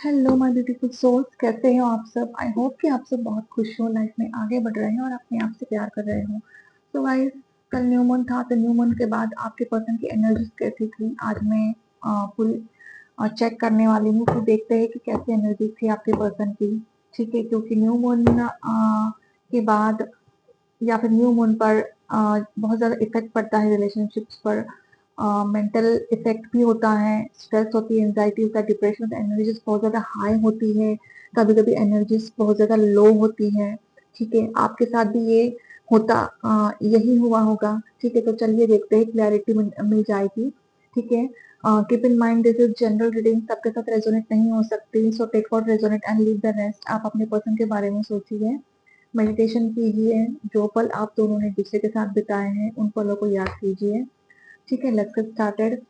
Hello my beautiful souls, कैसे हो आप सब। आई होप कि आप सब बहुत खुश हो, लाइफ में आगे बढ़ रहे हैं और अपने आप से प्यार कर रहे हो। तो गाइस, कल न्यू मंथ था, तो न्यू मंथ के बाद आपके पर्सन की एनर्जीज कैसी थी आज मैं पूरी चेक करने वाली हूँ। तो देखते हैं कि कैसी एनर्जी थी आपके पर्सन की। ठीक है, क्योंकि न्यू मून के बाद या फिर न्यू मून पर बहुत ज्यादा इफेक्ट पड़ता है रिलेशनशिप्स पर। मेंटल इफेक्ट भी होता है, स्ट्रेस होती है, एंजाइटी होता है, डिप्रेशन होता है, एनर्जीज बहुत ज्यादा हाई होती है, कभी कभी एनर्जीज बहुत ज्यादा लो होती है। ठीक है, आपके साथ भी ये होता यही हुआ होगा। ठीक है, तो चलिए देखते हैं, क्लैरिटी मिल जाएगी। ठीक है, keep in mind this is general reading, सबके साथ रेजोनेट नहीं हो सकती, so take what resonate and leave the rest. आप अपने पर्सन के बारे में सोचिए, मेडिटेशन कीजिए, जो पल आप दोनों ने दूसरे के साथ बिताए हैं उन पलों को याद कीजिए। ठीक है, लेट्स गेट स्टार्टेड।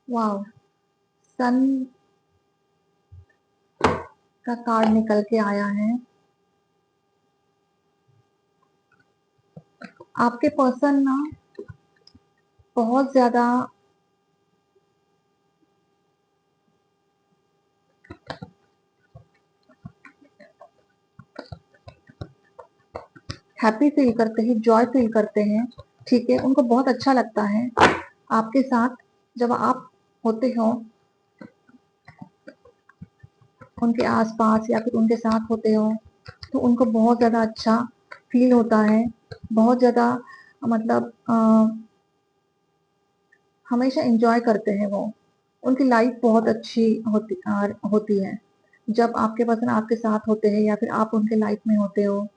वाओ, सन का कार्ड निकल के आया है। आपके पर्सन ना बहुत ज्यादा हैप्पी फील करते हैं, जॉय फील करते हैं। ठीक है, उनको बहुत अच्छा लगता है आपके साथ जब आप होते हो, उनके आसपास या फिर उनके साथ होते हो, तो उनको बहुत ज्यादा अच्छा फील होता है। बहुत ज्यादा मतलब हमेशा एंजॉय करते हैं वो। उनकी लाइफ बहुत अच्छी होती है जब आपके पर्सन आपके साथ होते हैं या फिर आप उनके लाइफ में होते हो।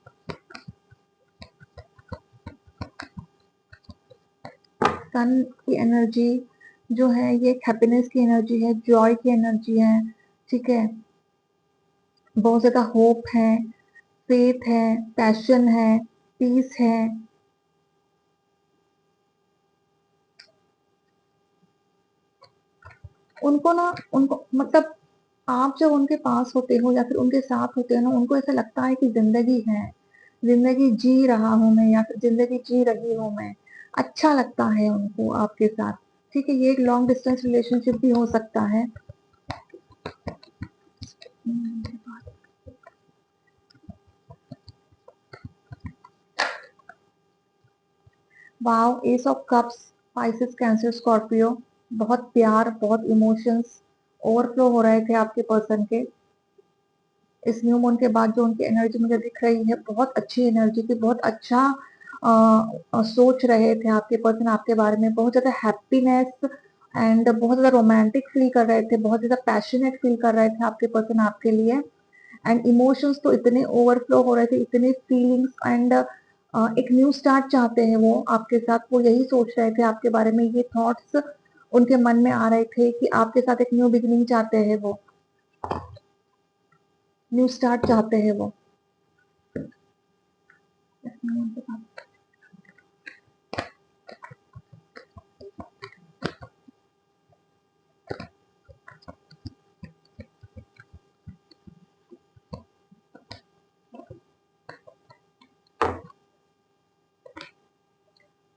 सन की एनर्जी जो है ये हैप्पीनेस की एनर्जी है, जॉय की एनर्जी है। ठीक है, बहुत ज्यादा होप है, फेथ है, पैशन है, पीस है। उनको ना, उनको मतलब आप जब उनके पास होते हो या फिर उनके साथ होते हो ना, उनको ऐसा लगता है कि जिंदगी है, जिंदगी जी रहा हूं मैं या फिर जिंदगी जी रही हूं मैं। अच्छा लगता है उनको आपके साथ। ठीक है, ये एक लॉन्ग डिस्टेंस रिलेशनशिप भी हो सकता है। Wow, S of cups, spices, cancer, Scorpio. बहुत प्यार, बहुत इमोशंस ओवरफ्लो हो रहे थे आपके पर्सन के। इस न्यू मून के बाद जो उनकी एनर्जी मुझे दिख रही है, बहुत अच्छी एनर्जी थी, बहुत अच्छा सोच रहे थे आपके पर्सन आपके बारे में, बहुत ज्यादा हैप्पीनेस एंड बहुत ज्यादा रोमांटिक फील कर रहे थे, बहुत ज्यादा पैशनेट फील कर रहे थे आपके पर्सन आपके लिए। एंड इमोशंस तो इतने ओवरफ्लो हो रहे थे, इतने फीलिंग्स एंड एक न्यू स्टार्ट चाहते हैं वो आपके साथ। वो यही सोच रहे थे आपके बारे में, ये थॉट्स उनके मन में आ रहे थे कि आपके साथ एक न्यू बिगिनिंग चाहते हैं वो, न्यू स्टार्ट चाहते हैं वो।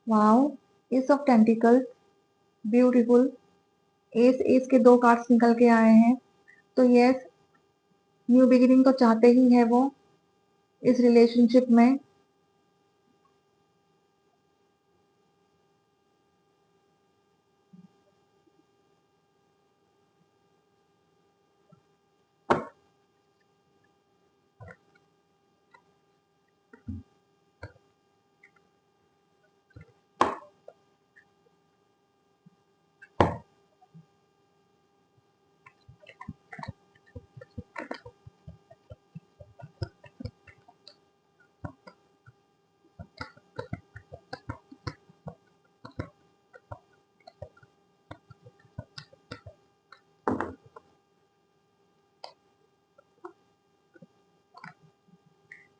Wow, S of tentacles, beautiful. S S के दो कार्ड्स निकल के आए हैं। तो यस, न्यू बिगिनिंग तो चाहते ही है वो इस रिलेशनशिप में।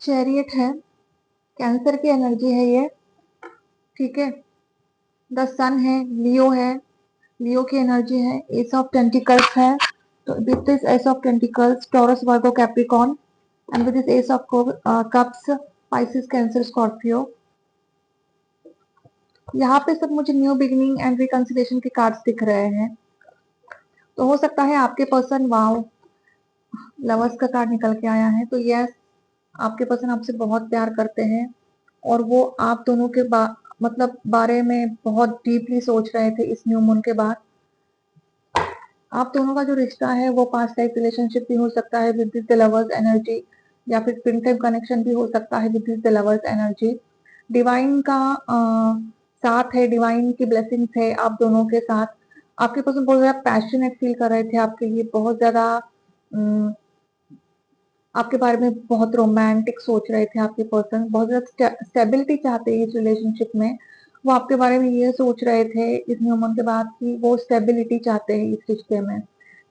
चैरियट है, कैंसर की एनर्जी है ये, ठीक है। द सन है, लियो है, लियो की एनर्जी है। एस ऑफ टेंटिकल्स है, तो with this S of tentacles taurus, Virgo, Capricorn, and with this S of cups, Pisces, cancer, Scorpio. यहाँ पे सब मुझे न्यू बिगिनिंग एंड रिकंसिलेशन के कार्ड्स दिख रहे हैं। तो हो सकता है आपके पर्सन, वाओ, लवर्स का कार्ड निकल के आया है, तो यस, आपके पर्सन आपसे बहुत प्यार करते हैं और वो आप दोनों के मतलब बारे में बहुत डीपली सोच रहे थे इस न्यू मून के बाद। आप दोनों का जो रिश्ता है वो पास्ट लाइफ रिलेशनशिप भी हो सकता है विद द लवर्स एनर्जी, या फिर ट्विन फ्लेम कनेक्शन भी हो सकता है with the lovers energy. Divine का साथ है, डिवाइन की ब्लेसिंग्स है आप दोनों के साथ। आपके पर्सन बहुत ज्यादा पैशनेट फील कर रहे थे आपके लिए, बहुत ज्यादा आपके बारे में बहुत रोमांटिक सोच रहे थे आपके पर्सन, बहुत ज्यादा स्टेबिलिटी चाहते हैं इस रिलेशनशिप में। वो आपके बारे में ये सोच रहे थे इस न्यूमन के बाद कि वो स्टेबिलिटी चाहते हैं इस रिश्ते में,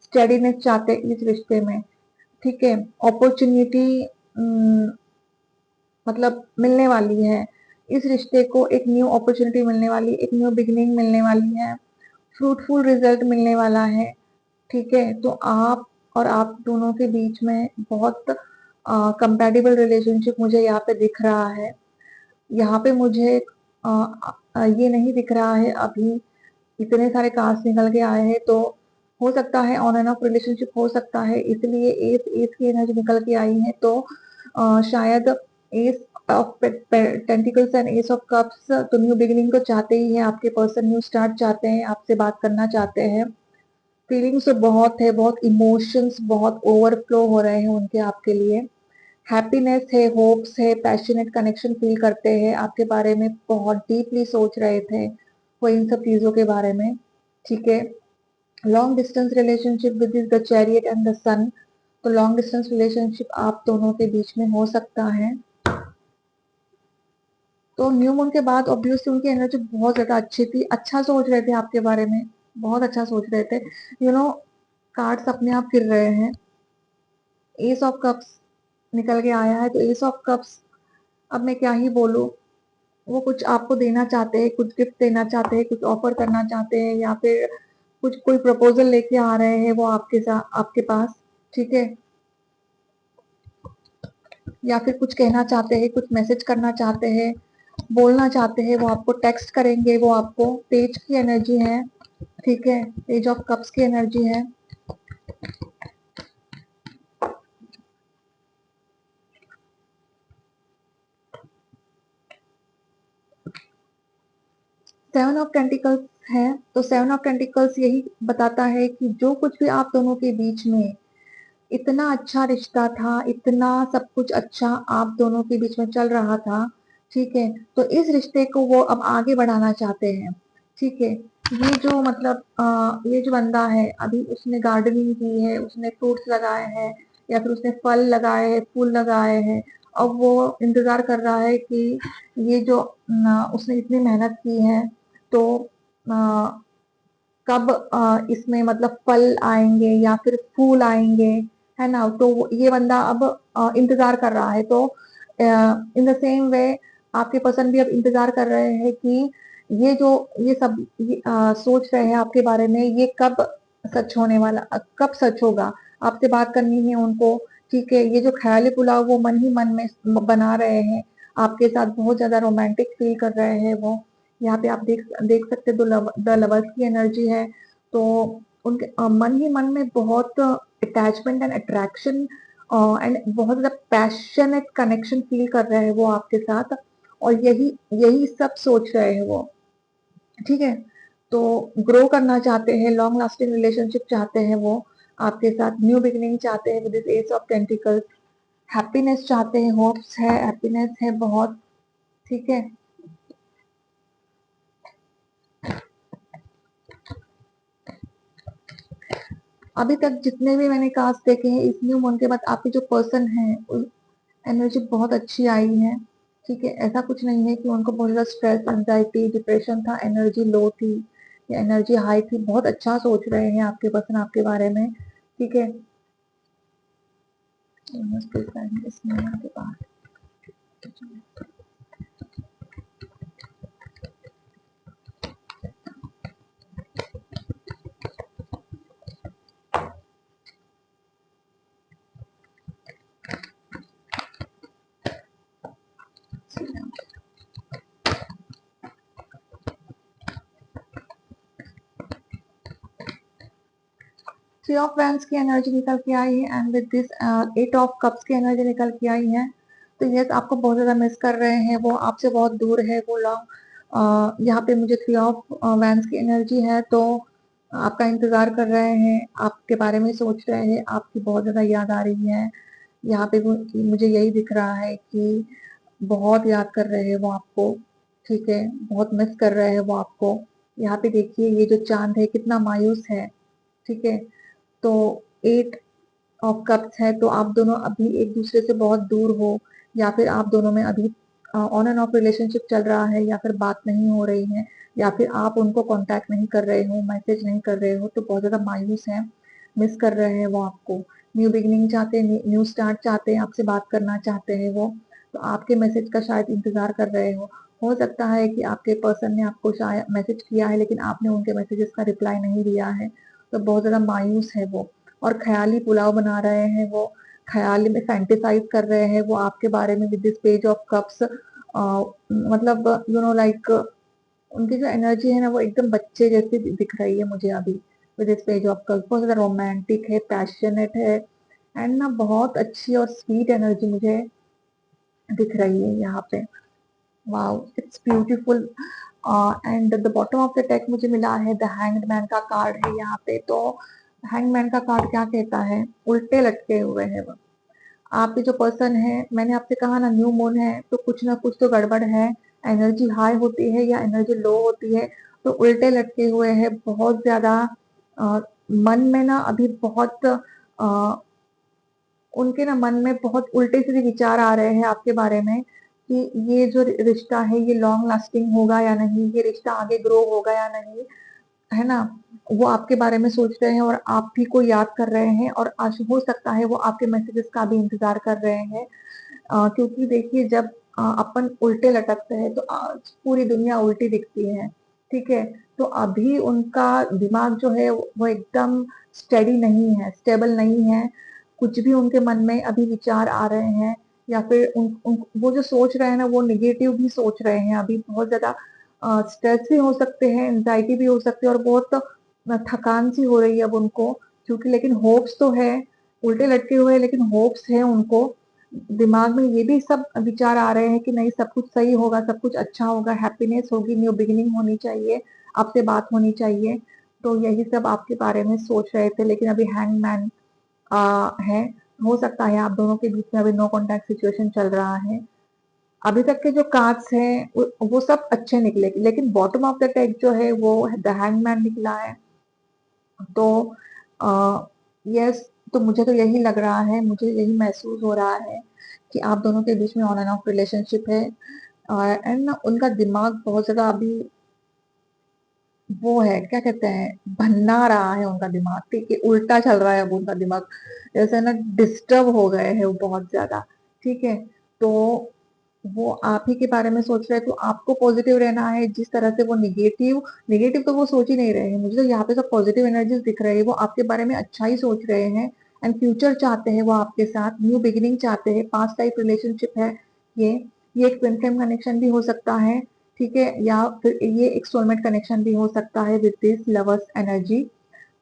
स्टेडीनेस चाहते हैं इस रिश्ते में, ठीक है। अपॉर्चुनिटी मतलब मिलने वाली है इस रिश्ते को, एक न्यू अपॉर्चुनिटी मिलने वाली, एक न्यू बिगिनिंग मिलने वाली है, फ्रूटफुल रिजल्ट मिलने वाला है, ठीक है। तो आप और आप दोनों के बीच में बहुत कंपैटिबल रिलेशनशिप मुझे यहाँ पे दिख रहा है। यहाँ पे मुझे ये नहीं दिख रहा है अभी, इतने सारे कार्ड्स निकल के आए हैं, तो हो सकता है ऑन एंड ऑफ रिलेशनशिप हो सकता है, इसलिए एस एस की एनर्जी निकल के आई है। तो शायद S of tentacles and S of cups, तो न्यू बिगिनिंग तो चाहते ही है आपके पर्सन, न्यू स्टार्ट चाहते हैं, आपसे बात करना चाहते हैं। फीलिंग्स तो बहुत है, बहुत इमोशंस बहुत ओवरफ्लो हो रहे हैं उनके आपके लिए। हैप्पीनेस है, होप्स है, पैशनेट कनेक्शन फील करते हैं आपके बारे में, बहुत डीपली सोच रहे थे वो इन सब चीजों के बारे में, ठीक है। Long distance relationship with the chariot and the sun, तो लॉन्ग डिस्टेंस रिलेशनशिप आप दोनों के बीच में हो सकता है। तो न्यू मून के बाद ऑब्वियसली उनकी एनर्जी बहुत ज्यादा अच्छी थी, अच्छा सोच रहे थे आपके बारे में, बहुत अच्छा सोच रहे थे। यू नो, कार्ड्स अपने आप फिर रहे हैं। एस ऑफ कप्स निकल के आया है, तो एस ऑफ कप्स, अब मैं क्या ही बोलूं, वो कुछ आपको देना चाहते हैं, कुछ गिफ्ट देना चाहते हैं, कुछ ऑफर करना चाहते हैं, या फिर कुछ कोई प्रपोजल लेके आ रहे हैं वो आपके साथ, आपके पास, ठीक है। या फिर कुछ कहना चाहते हैं, कुछ मैसेज करना चाहते हैं, बोलना चाहते हैं, वो आपको टेक्स्ट करेंगे, वो आपको। पेज की एनर्जी है, ठीक है, पेज ऑफ कप्स की एनर्जी है। सेवन ऑफ टेंटिकल्स है, तो सेवन ऑफ टेंटिकल्स यही बताता है कि जो कुछ भी आप दोनों के बीच में इतना अच्छा रिश्ता था, इतना सब कुछ अच्छा आप दोनों के बीच में चल रहा था, ठीक है, तो इस रिश्ते को वो अब आगे बढ़ाना चाहते हैं, ठीक है। ये जो मतलब ये जो बंदा है अभी, उसने गार्डनिंग की है, उसने फ्रूट्स लगाए हैं, या फिर उसने फल लगाए हैं, फूल लगाए हैं। अब वो इंतजार कर रहा है कि ये जो उसने इतनी मेहनत की है, तो कब इसमें मतलब फल आएंगे या फिर फूल आएंगे, है ना। तो ये बंदा अब इंतजार कर रहा है। तो इन द सेम वे आपके पर्सन भी अब इंतजार कर रहे हैं कि ये जो ये सब सोच रहे हैं आपके बारे में, ये कब सच होने वाला, कब सच होगा। आपसे बात करनी है उनको, ठीक है। ये जो ख्याली पुलाव वो मन ही मन में बना रहे हैं, आपके साथ बहुत ज्यादा रोमांटिक फील कर रहे हैं वो। यहाँ पे आप देख देख सकते हो द लवर्स की एनर्जी है। तो उनके मन ही मन में बहुत अटैचमेंट एंड अट्रैक्शन एंड बहुत ज्यादा पैशनेट कनेक्शन फील कर रहे हैं वो आपके साथ, और यही यही सब सोच रहे हैं वो, ठीक है। तो ग्रो करना चाहते हैं, लॉन्ग लास्टिंग रिलेशनशिप चाहते हैं वो आपके साथ, न्यू बिगिनिंग चाहते हैं with this S of tentacles, happiness चाहते हैं, होप्स है, हैप्पीनेस है बहुत, ठीक है। अभी तक जितने भी मैंने कास्ट देखे हैं इस न्यू मून के बाद आपके जो पर्सन है, एनर्जी बहुत अच्छी आई है, ठीक है। ऐसा कुछ नहीं है कि उनको बहुत ज्यादा स्ट्रेस, एंजाइटी, डिप्रेशन था, एनर्जी लो थी या एनर्जी हाई थी, बहुत अच्छा सोच रहे हैं आपके पर्सन आपके बारे में, ठीक है। इस न्यू मून के बाद थ्री ऑफ वैंड्स की एनर्जी निकल के आई है and with this eight of cups की एनर्जी निकल के आई है। तो यस, आपको बहुत ज्यादा मिस कर रहे हैं, वो आपसे बहुत दूर है, वो लॉन्ग। यहाँ पे मुझे थ्री ऑफ वैंड्स की एनर्जी है, तो आपका इंतजार कर रहे हैं, आपके बारे में सोच रहे हैं, आपकी बहुत ज्यादा याद आ रही है। यहाँ पे मुझे यही दिख रहा है कि बहुत याद कर रहे हैं वो आपको, ठीक है, बहुत मिस कर रहे हैं वो आपको। यहाँ पे देखिए ये जो चांद है कितना मायूस है, ठीक है। तो एट ऑफ कप्स है, तो आप दोनों अभी एक दूसरे से बहुत दूर हो, या फिर आप दोनों में अभी ऑन एंड ऑफ रिलेशनशिप चल रहा है, या फिर बात नहीं हो रही है, या फिर आप उनको कांटेक्ट नहीं कर रहे हो, मैसेज नहीं कर रहे हो, तो बहुत ज्यादा मायूस है, मिस कर रहे हैं वो आपको। न्यू बिगिनिंग चाहते हैं, न्यू स्टार्ट चाहते हैं, आपसे बात करना चाहते हैं वो। तो आपके मैसेज का शायद इंतजार कर रहे हो सकता है कि आपके पर्सन ने आपको शायद मैसेज किया है, लेकिन आपने उनके मैसेजेस का रिप्लाई नहीं दिया है, तो बहुत ज्यादा मायूस है वो। और ख्याली पुलाव बना रहे हैं वो, ख्याली में फैंटेसाइज कर रहे हैं वो आपके बारे में with this page of cups. मतलब लाइक उनकी जो एनर्जी है ना, वो एकदम बच्चे जैसी दिख रही है मुझे अभी with this page of cups. बहुत ज्यादा रोमांटिक है, पैशनेट है, एंड ना बहुत अच्छी और स्वीट एनर्जी मुझे दिख रही है यहाँ पे। Wow, it's beautiful. And the bottom of the deck मुझे मिला है द हैंग्ड मैन का कार्ड है यहाँ पे। तो हैंग मैन का कार्ड क्या कहता है, उल्टे लटके हुए हैं वो। आपके जो पर्सन है, मैंने आपसे कहा ना न्यू मून है, तो कुछ ना कुछ तो गड़बड़ है। एनर्जी हाई होती है या एनर्जी लो होती है, तो उल्टे लटके हुए हैं बहुत ज्यादा। अ, मन में ना अभी बहुत उनके ना मन में बहुत उल्टे सीधे विचार आ रहे हैं आपके बारे में, कि ये जो रिश्ता है ये लॉन्ग लास्टिंग होगा या नहीं, ये रिश्ता आगे ग्रो होगा या नहीं, है ना। वो आपके बारे में सोच रहे हैं और आप भी को याद कर रहे हैं, और आज हो सकता है वो आपके मैसेजेस का भी इंतजार कर रहे हैं। क्योंकि देखिए जब अपन उल्टे लटकते हैं तो आज पूरी दुनिया उल्टी दिखती है, ठीक है। तो अभी उनका दिमाग जो है वो एकदम स्टेडी नहीं है, स्टेबल नहीं है। कुछ भी उनके मन में अभी विचार आ रहे हैं, या फिर वो जो सोच रहे हैं ना, वो निगेटिव भी सोच रहे हैं अभी। बहुत ज्यादा स्ट्रेस भी हो सकते हैं, एंजाइटी भी हो सकती है, और बहुत थकान सी हो रही है अब उनको। क्योंकि लेकिन होप्स तो है, उल्टे लटके हुए हैं लेकिन होप्स है उनको। दिमाग में ये भी सब विचार आ रहे हैं कि नहीं, सब कुछ सही होगा, सब कुछ अच्छा होगा, हैप्पीनेस होगी, न्यू बिगिनिंग होनी चाहिए, आपसे बात होनी चाहिए। तो यही सब आपके बारे में सोच रहे थे, लेकिन अभी हैंगमैन है। हो सकता है आप दोनों के बीच में अभी नो कॉन्टैक्ट सिचुएशन चल रहा है। अभी तक के जो कार्ड्स हैं वो सब अच्छे निकले, लेकिन बॉटम ऑफ द डेक जो है वो द हैंगमैन निकला है। तो यस, तो मुझे तो यही लग रहा है, मुझे यही महसूस हो रहा है कि आप दोनों के बीच में ऑन एंड ऑफ रिलेशनशिप है। एंड ना उनका दिमाग बहुत ज्यादा अभी वो है, क्या कहते हैं, भन्ना रहा है उनका दिमाग, ठीक है, उल्टा चल रहा है अब उनका दिमाग। जैसे ना डिस्टर्ब हो गए हैं वो बहुत ज्यादा, ठीक है। तो वो आप ही के बारे में सोच रहे हैं, तो आपको पॉजिटिव रहना है। जिस तरह से वो निगेटिव निगेटिव तो वो सोच ही नहीं रहे हैं, मुझे तो यहाँ पे सब पॉजिटिव एनर्जीज दिख रही है। वो आपके बारे में अच्छा ही सोच रहे हैं, एंड फ्यूचर चाहते हैं वो आपके साथ, न्यू बिगिनिंग चाहते हैं। पास्ट टाइप रिलेशनशिप है ये ये एक ट्विन फ्लेम कनेक्शन भी हो सकता है, ठीक है, या फिर ये एक सोलमेट कनेक्शन भी हो सकता है विद दिस लवर्स एनर्जी।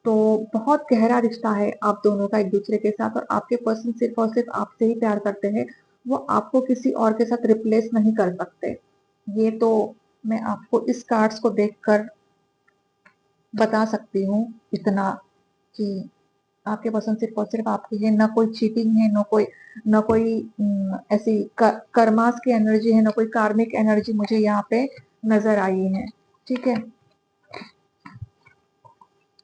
तो बहुत गहरा रिश्ता है आप दोनों का एक दूसरे के साथ, और आपके पर्सन सिर्फ और सिर्फ आपसे ही प्यार करते हैं। वो आपको किसी और के साथ रिप्लेस नहीं कर सकते। ये तो मैं आपको इस कार्ड्स को देखकर बता सकती हूँ इतना, कि आपके पर्सन सिर्फ और सिर्फ आपकी है, ना कोई चीटिंग है, ना कोई ऐसी कर्मास की एनर्जी है, ना कोई कार्मिक एनर्जी मुझे यहाँ पे नजर आई है, ठीक है।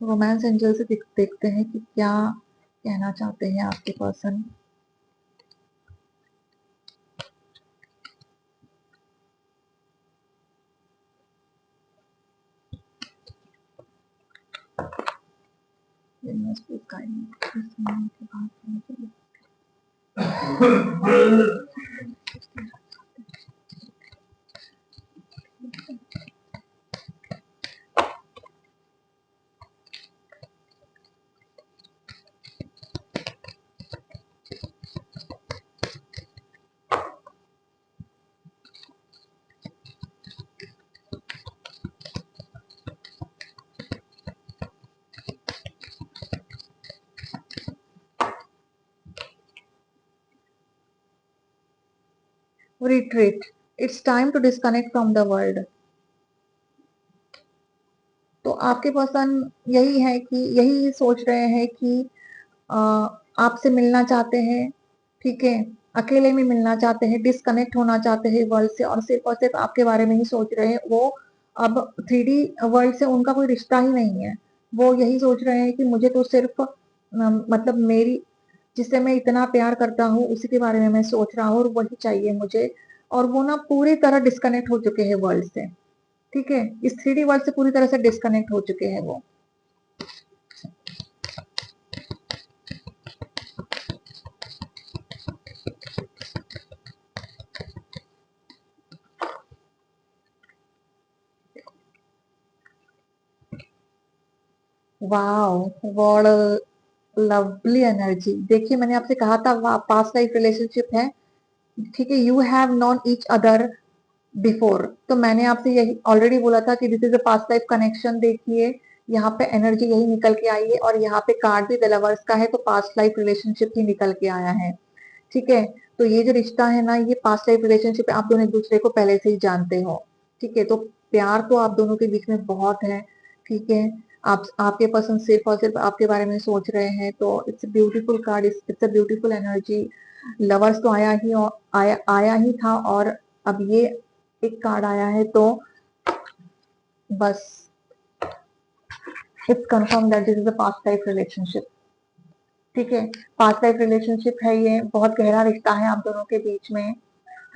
रोमांस एंजल से देखते हैं कि क्या कहना चाहते हैं आपके person. Retreat, it's time to disconnect from the world. तो आपके पर्सन यही है कि यही सोच रहे हैं कि अ, आपसे मिलना चाहते हैं, ठीक है, अकेले में मिलना चाहते हैं, डिस्कनेक्ट होना चाहते हैं वर्ल्ड से, और सिर्फ आपके बारे में ही सोच रहे हैं। वो अब 3D वर्ल्ड से उनका कोई रिश्ता ही नहीं है। वो यही सोच रहे हैं कि मुझे तो सिर्फ मतलब मेरी, जिससे मैं इतना प्यार करता हूँ, उसी के बारे में मैं सोच रहा हूँ और वही चाहिए मुझे। और वो ना पूरी तरह डिस्कनेक्ट हो चुके हैं वर्ल्ड से, ठीक है, इस 3D वर्ल्ड से पूरी तरह से डिस्कनेक्ट हो चुके हैं वो। Wow, what lovely energy. देखिए, मैंने आपसे कहा था पास्ट लाइफ रिलेशनशिप है, ठीक है, you have non each other before. तो मैंने आपसे यही ऑलरेडी बोला था कि this is a past life connection. देखिए, यहाँ पे एनर्जी यही निकल के आई है, और यहाँ पे कार्ड भी द लवर्स का है, तो पास्ट लाइफ रिलेशनशिप ही निकल के आया है, ठीक है। तो ये जो रिश्ता है ना, ये पास्ट लाइफ रिलेशनशिप है, आप दोनों एक दूसरे को पहले से ही जानते हो, ठीक है। तो प्यार तो आप दोनों के बीच में बहुत है, ठीक है। आपके पर्सन सिर्फ और सिर्फ आपके बारे में सोच रहे हैं, तो it's beautiful card, it's a beautiful energy. Lovers तो आया ही था, और अब ये एक कार्ड आया है, तो बस it's confirm that this is a past life relationship, ठीक है। पास्ट लाइफ रिलेशनशिप है, ये बहुत गहरा रिश्ता है आप दोनों के बीच में,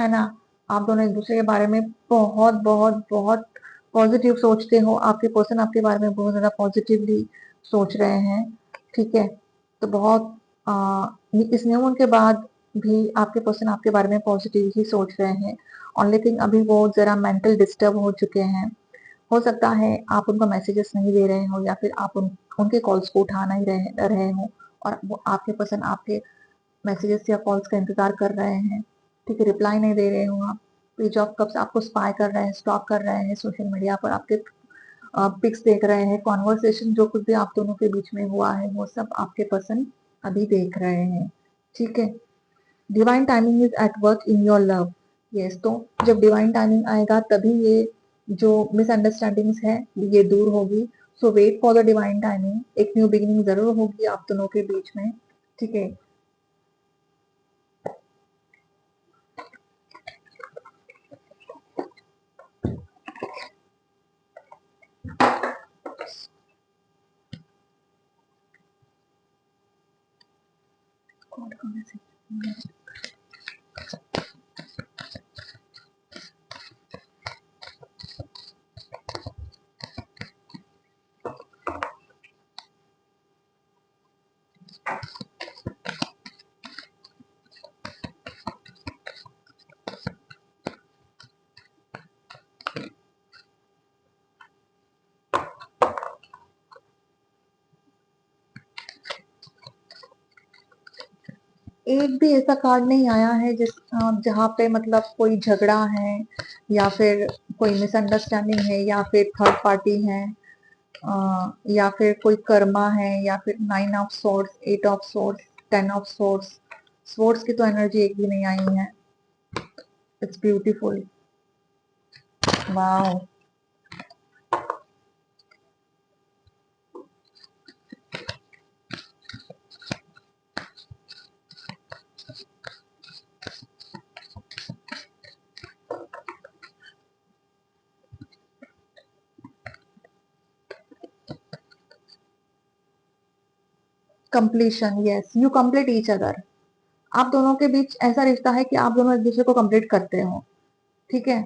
है ना। आप दोनों एक दूसरे के बारे में बहुत बहुत बहुत पॉजिटिव सोचते हो, आपके पर्सन आपके बारे में बहुत ज्यादा पॉजिटिवली सोच रहे हैं, ठीक है। तो बहुत इस न्यू मून के बाद भी आपके पर्सन आपके बारे में पॉजिटिव ही सोच रहे हैं। ओनली थिंग, अभी वो जरा मेंटल डिस्टर्ब हो चुके हैं। हो सकता है आप उनको मैसेजेस नहीं दे रहे हो, या फिर आप उनके कॉल्स को उठा नहीं रहे हो, और वो आपके पर्सन आपके मैसेजेस या कॉल्स का इंतजार कर रहे हैं, ठीक है, रिप्लाई नहीं दे रहे हो आप। पेज ऑफ कप्स आपको स्पाई कर रहे हैं, स्टॉक कर रहे हैं, सोशल मीडिया पर आपके पिक्स देख रहे हैं, कॉन्वर्सेशन जो कुछ भी आप दोनों के बीच में हुआ है, वो सब आपके पर्सन अभी देख रहे हैं, ठीक है। Divine timing is at work in your love. Yes, तो जब डिवाइन टाइमिंग आएगा, तभी ये जो मिसअंडरस्टैंडिंग्स है, ये दूर होगी। So wait for the divine timing. एक न्यू बिगिनिंग जरूर होगी आप दोनों के बीच में, ठीक है। एक भी ऐसा कार्ड नहीं आया है जहाँ पे मतलब कोई झगड़ा है, या फिर कोई मिसअंडरस्टैंडिंग है, या फिर थर्ड पार्टी है, या फिर कोई कर्मा है, या फिर 9 of swords, 8 of swords, 10 of swords. Swords की तो एनर्जी एक भी नहीं आई है। It's beautiful. Wow, completion, yes, you complete each other. आप दोनों के बीच ऐसा रिश्ता है कि आप दोनों एक दूसरे को कंप्लीट करते हो, ठीक है।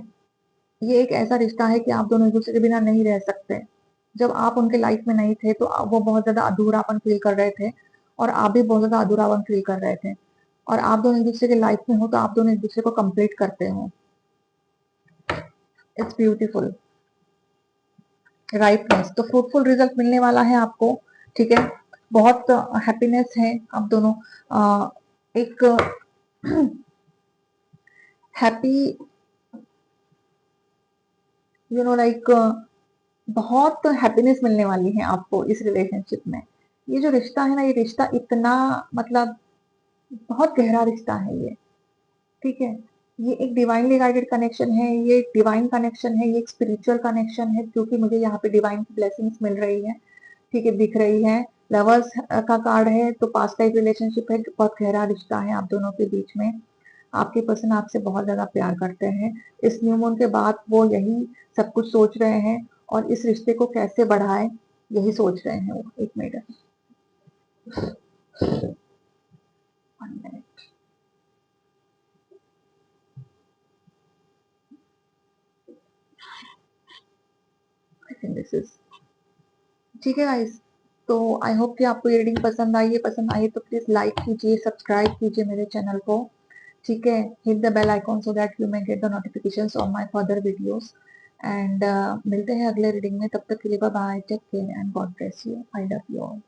ये एक ऐसा रिश्ता है कि आप दोनों एक दूसरे के बिना नहीं रह सकते। जब आप उनके लाइफ में नहीं थे, तो वो बहुत ज्यादा अधूरापन फील कर रहे थे, और आप भी बहुत ज्यादा अधूरापन फील कर रहे थे। और आप दोनों एक दूसरे के लाइफ में हो, तो आप दोनों एक दूसरे को कंप्लीट करते हो। It's beautiful. राइटनेस, तो फ्रूटफुल रिजल्ट मिलने वाला है आपको, ठीक है। बहुत हैप्पीनेस है आप दोनों, एक हैप्पी, लाइक बहुत हैप्पीनेस मिलने वाली है आपको इस रिलेशनशिप में। ये जो रिश्ता है ना, ये रिश्ता इतना मतलब बहुत गहरा रिश्ता है ये, ठीक है। ये एक डिवाइनली गाइडेड कनेक्शन है, ये एक डिवाइन कनेक्शन है, ये एक स्पिरिचुअल कनेक्शन है, क्योंकि मुझे यहाँ पे डिवाइन की ब्लेसिंग्स मिल रही है, ठीक है, दिख रही है। लवर्स का कार्ड है, तो पास्ट लाइफ रिलेशनशिप है, बहुत गहरा रिश्ता है आप दोनों के बीच में। आपके पर्सन आपसे बहुत ज्यादा प्यार करते हैं। इस न्यू मून के बाद वो यही सब कुछ सोच रहे हैं और इस रिश्ते को कैसे बढ़ाए यही सोच रहे हैं वो। एक minute, 1 minute. I think this is ठीक है गाइस। तो आई होप कि आपको ये रीडिंग पसंद आई है तो प्लीज लाइक कीजिए, सब्सक्राइब कीजिए मेरे चैनल को, ठीक है। Hit the bell icon so that you may get the notifications on my further videos. And मिलते हैं अगले रीडिंग में, तब तक के लिए bye bye, take care and God bless you, I love you all.